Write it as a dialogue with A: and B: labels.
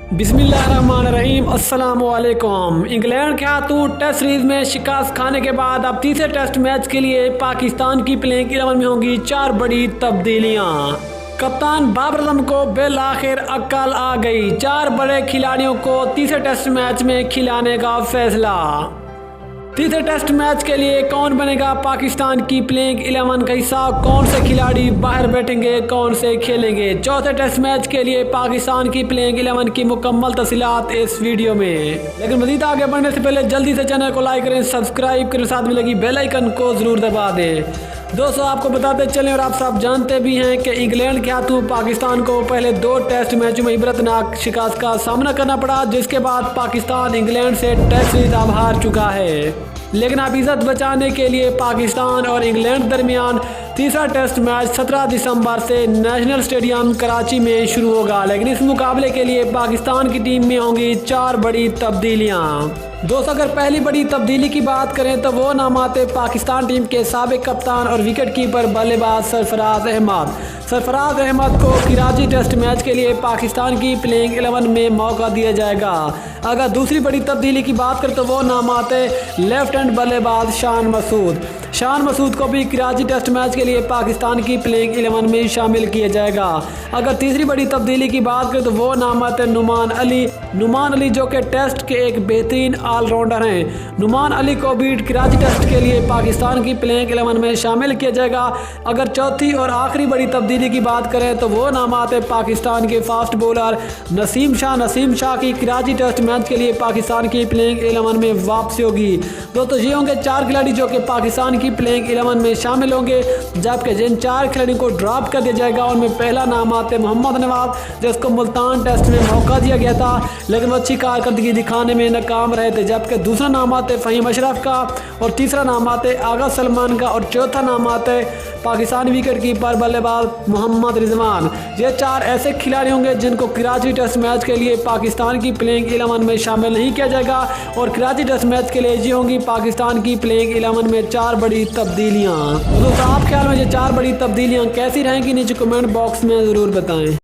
A: बिस्मिल्लाहिर्रहमानिर्रहीम। अस्सलाम वालेकुम। इंग्लैंड के हाथों टेस्ट सीरीज में शिकस्त खाने के बाद अब तीसरे टेस्ट मैच के लिए पाकिस्तान की प्लेइंग 11 में होंगी 4 बड़ी तब्दीलियां। कप्तान बाबर आजम को बिल आखिर अक्ल आ गई। 4 बड़े खिलाड़ियों को तीसरे टेस्ट मैच में खिलाने का फैसला। तीसरे टेस्ट मैच के लिए कौन बनेगा पाकिस्तान की प्लेइंग 11 का हिस्सा, कौन से खिलाड़ी बाहर बैठेंगे, कौन से खेलेंगे। चौथे टेस्ट मैच के लिए पाकिस्तान की प्लेइंग 11 की मुकम्मल तफसीलात इस वीडियो में। लेकिन मजीद आगे बढ़ने से पहले जल्दी से चैनल को लाइक करें, सब्सक्राइब करें, साथ में लगी बेल आइकन को जरूर दबा दें। दोस्तों, आपको बताते चलें और आप सब जानते भी हैं कि इंग्लैंड के हाथों पाकिस्तान को पहले 2 टेस्ट मैचों में इबरतनाक शिकस्त का सामना करना पड़ा, जिसके बाद पाकिस्तान इंग्लैंड से टेस्ट सीरीज अब हार चुका है। लेकिन अब इज्जत बचाने के लिए पाकिस्तान और इंग्लैंड दरमियान तीसरा टेस्ट मैच 17 दिसंबर से नेशनल स्टेडियम कराची में शुरू होगा। लेकिन इस मुकाबले के लिए पाकिस्तान की टीम में होंगी 4 बड़ी तब्दीलियां। दोस्तों, अगर पहली बड़ी तब्दीली की बात करें तो वो नाम आते पाकिस्तान टीम के साबिक कप्तान और विकेट कीपर बल्लेबाज सरफराज अहमद। सरफराज अहमद को कराची टेस्ट मैच के लिए पाकिस्तान की प्लेइंग 11 में मौका दिया जाएगा। अगर दूसरी बड़ी तब्दीली की बात करें तो वो नाम आते लेफ्ट हैंड बल्लेबाज शान मसूद। शान मसूद को भी कराची टेस्ट मैच के लिए पाकिस्तान की प्लेइंग 11 में शामिल किया जाएगा। अगर तीसरी बड़ी तब्दीली की बात करें तो वो नाम आते नुमान अली जो कि टेस्ट के एक बेहतरीन ऑलराउंडर हैं। नुमान अली को भी कराची टेस्ट के लिए पाकिस्तान की प्लेइंग 11 में शामिल किया जाएगा। अगर चौथी और आखिरी बड़ी तब्दीली की बात करें तो वो नाम आते पाकिस्तान के फास्ट बॉलर नसीम शाह की कराची टेस्ट मैच के लिए पाकिस्तान की प्लेइंग 11 में वापसी होगी। दोस्तों, ये होंगे 4 खिलाड़ी जो कि पाकिस्तान की प्लेइंग 11 में शामिल होंगे, जबकि जिन 4 खिलाड़ियों को ड्रॉप कर दिया जाएगा उनमें पहला नाम आते मोहम्मद नवाज, जिसको मुल्तान टेस्ट में मौका दिया गया था लेकिन वो अच्छी कारकर्दगी दिखाने में नाकाम रहे थे। जबकि दूसरा नाम आते फहीम अशरफ का और तीसरा नाम आते आगा सलमान का और चौथा नाम आते पाकिस्तानी विकेट कीपर बल्लेबाज मोहम्मद रिजवान। ये 4 ऐसे खिलाड़ी होंगे जिनको कराची टेस्ट मैच के लिए पाकिस्तान की प्लेइंग 11 में शामिल नहीं किया जाएगा और कराची टेस्ट मैच के लिए ये होंगी पाकिस्तान की प्लेइंग 11 में 4 बड़ी तब्दीलियां। दोस्तों, आप ख्याल में ये 4 बड़ी तब्दीलियां कैसी रहेंगी नीचे कमेंट बॉक्स में ज़रूर बताएं।